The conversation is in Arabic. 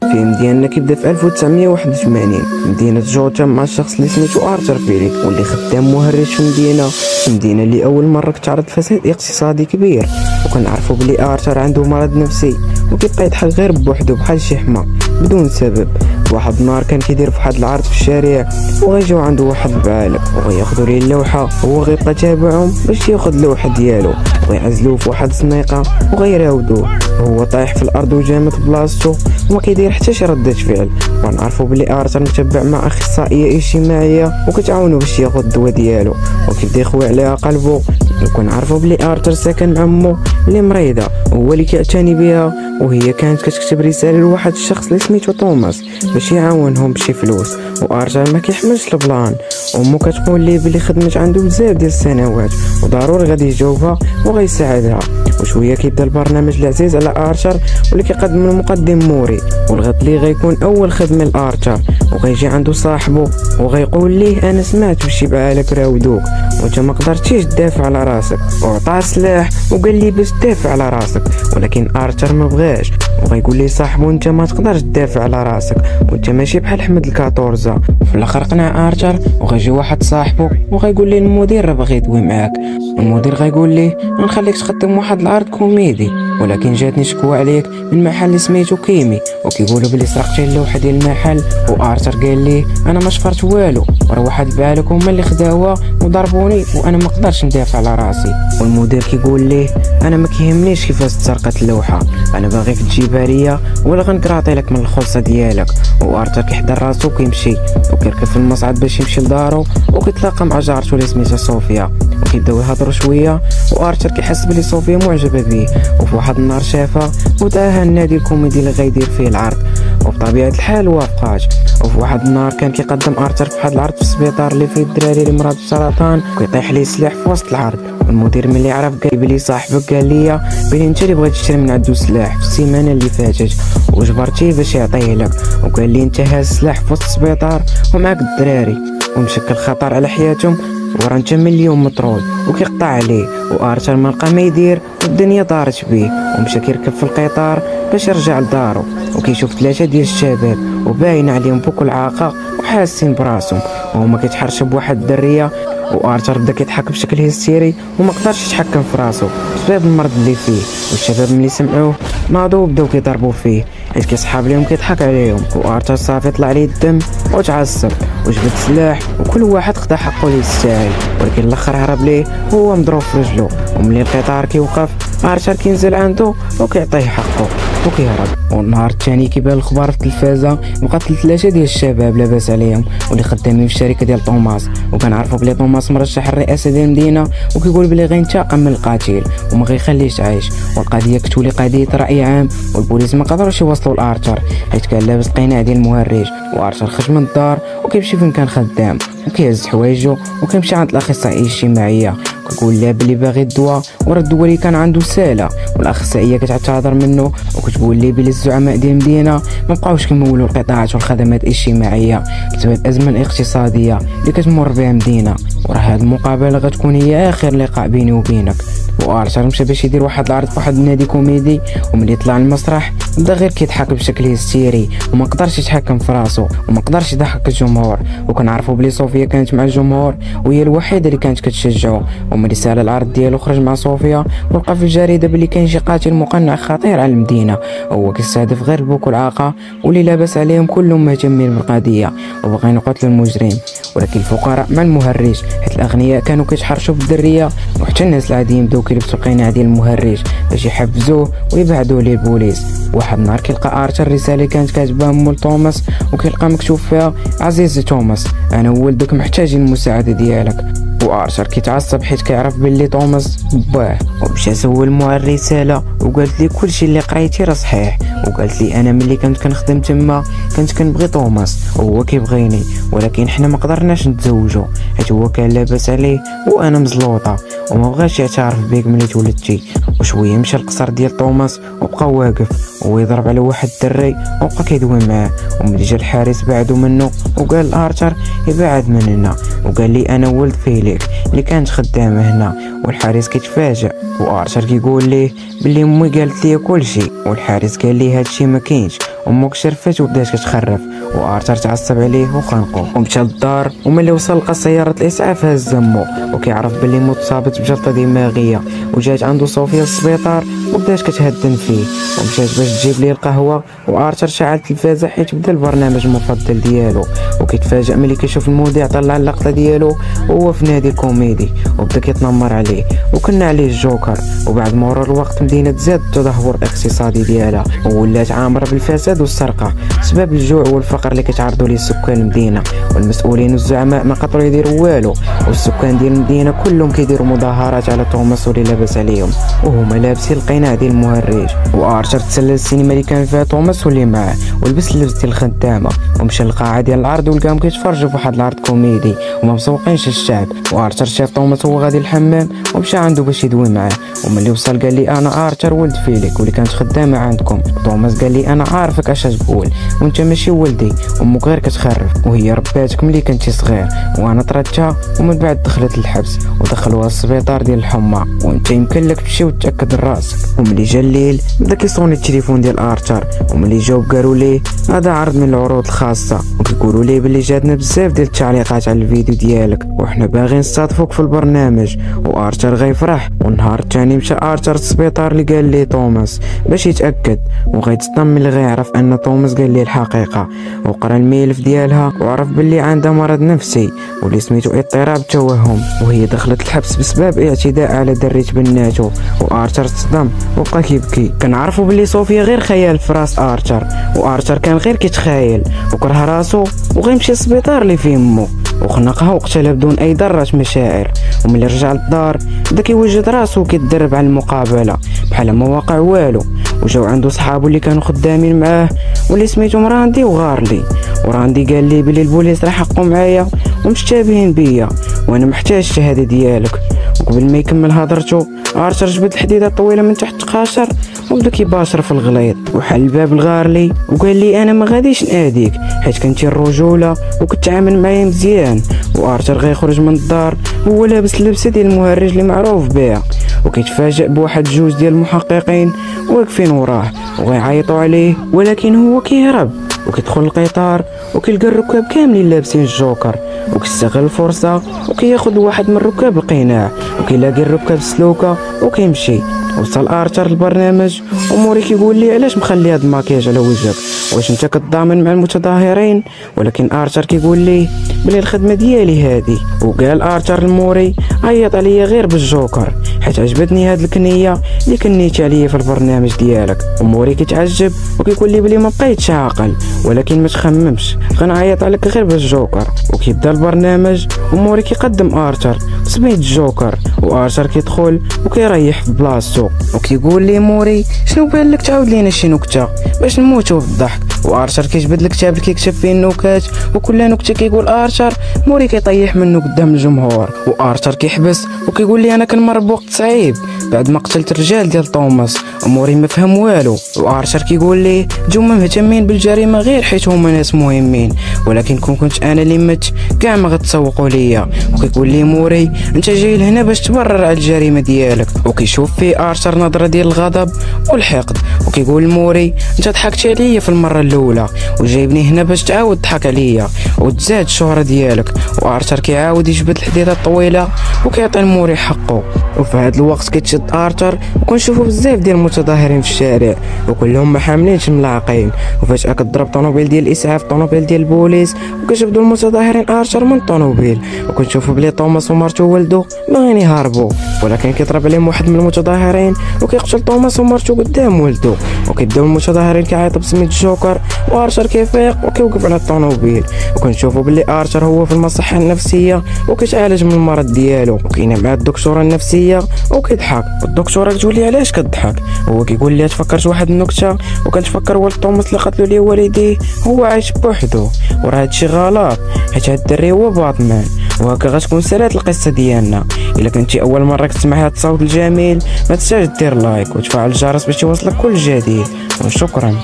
الفيلم ديالنا كيبدا في 1981 مدينة جوتا مع الشخص اللي سميتو ارثر فيليك واللي خدام مهرج في المدينة اللي اول مرة كتعرض فساد اقتصادي كبير. وكنعرفو بلي ارثر عنده مرض نفسي وكيبقى يضحك غير بوحدو بحال شي حما بدون سبب. واحد النهار كان كيدير فواحد العرض في الشارع وغيجيو عنده واحد البعالة وغياخدو ليه اللوحة، هو غيبقى تابعهم باش ياخد اللوحة ديالو ويعزلوه في واحد الزنيقة وغيراودوه وهو طايح في الارض وجامد بلاصتو وما كيدير حتى شي ردة فعل. ونعرفو بلي ارثر متبع مع اخصائية اجتماعية وكتعاونو باش ياخد الدواء ديالو وكيبدا يخوي عليها قلبو. وكنعرفو بلي ارثر ساكن مع امو اللي مريضة وهو اللي كيعتني بها، وهي كانت كتكتب رسالة لواحد الشخص اللي سميتو توماس باش يعاونهم بشي فلوس. وارثر ما كيحملش البلان، امو كتقول ليه بلي خدمت عنده بزاف ديال السنوات وضروري غادي يجاوبها وغيساعدها. وشويه كيبدا البرنامج العزيز على ارثر واللي كيقدم المقدم موري، والغد اللي غيكون اول خدمه لارثر وغيجي عنده صاحبه وغيقول ليه انا سمعت بشي بعالك راودوك وانت ما قدرتيش تدافع على راسك، وعطاه السلاح وقال لي باش تدافع على راسك. ولكن ارثر ما بغاش وغيقول ليه صاحبه انت ما تقدرش تدافع على راسك وانت ماشي بحال احمد الكاطورزا. في الاخر قنع ارثر وغيجي واحد صاحبه وغيقول ليه المدير راه باغي يدوي معاك. المدير غيقول ليه نخليك تخدم واحد العرض كوميدي، ولكن جاتني شكوى عليك من محل اللي سميتو كيمي وكيقولوا بلي سرقتي اللوحه ديال المحل. وارثر قال ليه انا ما شفرت والو، راه واحد البعالك هما اللي خداوها وضربوني وانا ما قدرتش ندافع على راسي. والمدير كيقول ليه انا ما كيهمنيش كيفاش تسرقت اللوحه، انا باغيك تجيبها ليا ولا غنكراطي لك من الخلصه ديالك. وارثر كيحضر راسو وكيمشي وكيركب في المصعد باش يمشي لدارو وكيتلاقى مع جارته اللي سميتها صوفيا وكيبداو يهضروا شويه. وارثر كيحس بلي صوفيا معجبه به وفي واحد النهار شافها وداها النادي الكوميدي اللي غيدير فيه العرض، وبطبيعه الحال وافقات. وفي واحد النهار كان كيقدم ارثر في واحد العرض في السبيطار اللي فيه الدراري اللي مرض بالسرطان وكيطيح ليه السلاح في وسط العرض. المدير ملي عرف قال بلي صاحبك قال لي بلي انت اللي بغيت تشري من عنده سلاح في السيمانه اللي فاتت وجبرتيه باش يعطيه لك، وقال لي انت هاز السلاح في وسط السبيطار ومعك الدراري ومشكل خطر على حياتهم ورا انت مليون مطرود وكيقطع عليه. وارثر ما لقى ما يدير والدنيا دارت بيه ومشى كيركب في القطار باش يرجع لدارو وكيشوف 3 ديال الشباب وباين عليهم بكل عاقه وحاسين براسهم وهما كيتحرشوا بواحد الدريه. وارثر بدا كيضحك بشكل هستيري وما قدرش يتحكم في راسو بسبب المرض اللي فيه. والشباب ملي سمعوه ناضوا وبداو كيضربوا فيه حيت كيصحاب ليهم كيضحك عليهم. وارثر صافي طلع ليه الدم وتعصب وجبد السلاح وكل واحد خدا حقه اللي يستاهل، ولكن الاخر هرب ليه وهو مضروب في رجلو. وملي القطار كيوقف ارثر كينزل عنده وكيعطيه حقه وكيهرب. والنهار الثاني كيبان الخبر في التلفازه وقتل 3 ديال الشباب لاباس عليهم واللي خدامين في الشركه ديال توماس. وكنعرفوا بلي توماس مرشح الرئاسه ديال المدينه وكيقول بلي غينتقم من القاتل وما غيخليش عايش. والقضيه كتولي قضيه راي عام والبوليس ما قدروش يوصلوا لارثر حيت كان لابس القناع ديال المهرج. وارثر خرج من الدار وكيمشي فين كان خدام وكيهز حوايجو وكيمشي عند الاخصائيه الاجتماعيه كتقول لها بلي باغي الدواء ورا الدواء اللي كان عنده ساله. والاخصائيه كتعتذر منه وكتقول ليه بلي الزعماء ديال المدينه ما بقاوش كيمولوا القطاعات والخدمات الاجتماعيه بسبب الازمه الاقتصاديه اللي كتمر بها المدينه. وراه هاد المقابله غتكون هي اخر لقاء بيني وبينك. وارثر مشى باش يدير واحد العرض في واحد النادي كوميدي وملي طلع المسرح بدا غير كيضحك بشكل هستيري وما قدرش يتحكم في راسو وما قدرش يضحك الجمهور. وكنعرفوا بلي صوفيا كانت مع الجمهور وهي الوحيده اللي كانت كتشجعه. وملي سال العرض ديالو خرج مع صوفيا ولقى في الجريده بلي كاين شي قاتل مقنع خطير على المدينه وهو كيستهدف غير البوك والعاقه واللي لاباس عليهم كلهم مهتمين بالقضيه وباغيين يقتلوا المجرم. ولكن الفقراء مع المهرج حيت الاغنياء كانوا كيتحرشوا بالدريه وحتى الناس العاديين بداو كيلبسوا القناع ديال المهرج باش يحفزوه ويبعدوه ليه البوليس. واحد النهار كيلقى ارثر رساله كانت كاتبها مول توماس وكيلقى مكتوب فيها عزيزي توماس انا وولدك محتاجين المساعده ديالك. وارثر كيتعصب حيت كيعرف بلي توماس باه ومشى سول مع الرساله وقالت لي كلشي اللي قريتي راه صحيح. وقالت لي انا ملي كنت كنخدم تما كنت كنبغي توماس وهو كيبغيني ولكن حنا ما قدرناش نتزوجوا حيت هو كان لاباس عليه وانا مزلوطه وما بغاش يعترف بيك ملي تولدتي. وشويه مشى القصر ديال توماس وبقى واقف وهو يضرب على واحد الدري وبقى كيدوي معاه. وملي جا الحارس بعدو منه وقال لارثر يبعد من هنا وقال لي انا ولد فيليك اللي كانت خدامه هنا. والحارس كيتفاجئ وارثر كيقول ليه بلي امي قالت لي كلشي والحارس قال لي هادشي ما كاينش امو كشرفات وبدات كتخرف، وارثر تعصب عليه وخانقو ومشى للدار. وملي وصل لقى سياره الاسعاف هاز امو وكيعرف بلي متصابت بجلطه دماغيه، وجات عنده صوفيا للسبيطار وبدات كتهدن فيه ومشات باش تجيب ليه القهوه. وارثر شعل التلفازه حيت بدا البرنامج المفضل ديالو، وكيتفاجئ ملي كيشوف المذيع طلع اللقطه ديالو وهو في نادي كوميدي وبدا كيتنمر عليه وكنا عليه الجوكر. وبعد مرور الوقت مدينه تزاد التدهور الاقتصادي ديالها وولات عامره بالفساد والسرقه بسبب الجوع والفقر اللي كيتعرضوا ليه سكان المدينه. والمسؤولين والزعماء ما قدروا يديروا والو، والسكان ديال المدينه كلهم كيديروا مظاهرات على توماس واللي لاباس عليهم وهما لابسين القناع ديال المهرج. وارثر تسلل السينما اللي كان فيها توماس واللي معاه ولبس اللبس ديال الخدامه ومشى للقاعه ديال العرض ولقاهم كيتفرجوا في واحد العرض كوميدي وما مسوقينش الشعب. وارثر شاف توماس هو غادي للحمام ومشى عنده باش يدوي معاه، وملي وصل قال لي انا ارثر ولد فيليك واللي كانت خدامه عندكم. توماس قال لي انا عارفك اش تقول وانت ماشي ولدي، امك غير كتخرف وهي رباتك ملي كنتي صغير وانا طردتها ومن بعد دخلت للحبس ودخلوها للسبيطار ديال الحمى، وانت يمكن لك تمشي وتاكد راسك. وملي جا الليل بدا كيصوني التليفون ديال ارثر، وملي جاوب قالوا ليه هذا عرض من العروض الخاصه وكيقولوا ليه بلي جاتنا بزاف ديال التعليقات على الفيديو ديالك وحنا باغيين نستضيفوك في البرنامج. وارثر غيفرح. والنهار الثاني مشى ارثر للسبيطار اللي قال ليه توماس باش يتاكد، وغيتصدم ملي غيعرف ان توماس قال ليه الحقيقه وقرا الملف ديالها وعرف بلي عندها مرض نفسي واللي سميتو اضطراب التوهم، وهي دخلت الحبس بسبب اعتداء على دريت بناتو. وارثر تصدم وبقى كيبكي. كنعرفوا بلي صوفيا غير خيال في راس ارثر، وارثر كان غير كيتخايل وكره راسو وغيمشي للسبيطار اللي فيه امو وخنقها وقتلها بدون اي ذره مشاعر. وملي رجع للدار بدا كيوجد راسو كيتدرب على المقابله بحال ما واقع والو. وجاو عنده صحابو اللي كانوا خدامين معاه واللي سميتهم راندي وغارلي. وراندي قال لي بلي البوليس راه حقوا معايا ومشتبهين بيا وانا محتاج الشهاده ديالك. وقبل ما يكمل هضرته ارثر جبد الحديده الطويله من تحت القاشر وبدا كيباشر في الغليظ وحل الباب الغارلي وقال لي انا ما غاديش ناديك حيت كنتي الرجوله وكتعامل معايا مزيان. وارثر غيخرج من الدار هو لابس اللبسه ديال المهرج اللي معروف بها، وكيتفاجئ بواحد جوج ديال المحققين واقفين وراه وغيعيطوا عليه، ولكن هو كيهرب وكيدخل القطار وكيلقى الركاب كاملين لابسين الجوكر وكيستغل الفرصه وكياخذ واحد من الركاب القناع وكيلاقي الركاب سلوكه وكيمشي. وصل ارثر للبرنامج وموري كيقول لي علاش مخلي هاد الماكياج على وجهك، واش انت كتضامن مع المتظاهرين؟ ولكن ارثر كيقول لي بلي الخدمه ديالي هادي. وقال ارثر لموري عيط عليا غير بالجوكر حيت عجبتني هاد الكنيه اللي كنيتي عليا في البرنامج ديالك. وموري كيتعجب وكيقول لي بلي ما بقيتش عاقل ولكن ما تخممش غنعيط عليك غير بالجوكر. وكيبدا البرنامج وموري كيقدم ارثر سميت الجوكر، وارثر كيدخل وكيريح في بلاصتو وكيقول لي موري شنو بان لك تعاود لينا شي نكته باش نموتوا بالضحك. وارثر كيجبد الكتاب اللي كيكتب فيه النكات وكل نكته كيقول ارثر موري كيطيح منه قدام الجمهور. وارثر كيحبس وكيقول لي انا كنمر بوقت صعيب بعد ما قتلت الرجال ديال توماس وموري ما فهم والو. وارثر كيقول لي نتوما مهتمين بالجريمه غير حيت هما ناس مهمين، ولكن كنت انا اللي مت كاع ما غتسوقوا ليا. وكيقول لي موري انت جاي لهنا باش تبرر على الجريمه ديالك. وكيشوف فيه ارثر نظره ديال الغضب والحقد وكيقول موري انت ضحكتي عليا في المره الاولى وجايبني هنا باش تعاود تضحك عليا وتزاد الشهره ديالك. وارثر كيعاود يجبد الحديده الطويله وكيعطي موري حقه. وفي هذا الوقت كيتشد ارثر وكنشوفوا بزاف ديال المتظاهرين في الشارع وكلهم ما حاملينش ملاعقين، وفجاه كضرب طوموبيل ديال الاسعاف طوموبيل ديال البوليس وكيجبدوا المتظاهرين ارثر من الطوموبيل. وكنشوفوا بلي توماس ومرته وولده باغيين يهربوا، ولكن كيضرب عليهم واحد من المتظاهرين وكيقتل توماس ومرته قدام ولده. وكيبداو المتظاهرين كيعيطوا بسميت الجوكر وارثر كيفيق وكيوقف على الطوموبيل. وكنشوفوا بلي ارثر هو في المصحه النفسيه وكيتعالج من المرض ديالو، وكاينه مع الدكتوره النفسيه وكيضحك. والدكتوره كتقول لي علاش كتضحك، هو كيقول لي تفكرت واحد النكته وكنتفكر والد توماس اللي قتلوا ليه والديه هو عايش بوحدو وراه هادشي غلط حيت هاد الدري هو باطمان. وهكا غتكون سالات القصه ديالنا. الا كنتي اول مره كتسمع هاد الصوت الجميل ما تنساش دير لايك وتفعل الجرس باش يوصلك كل جديد، وشكرا.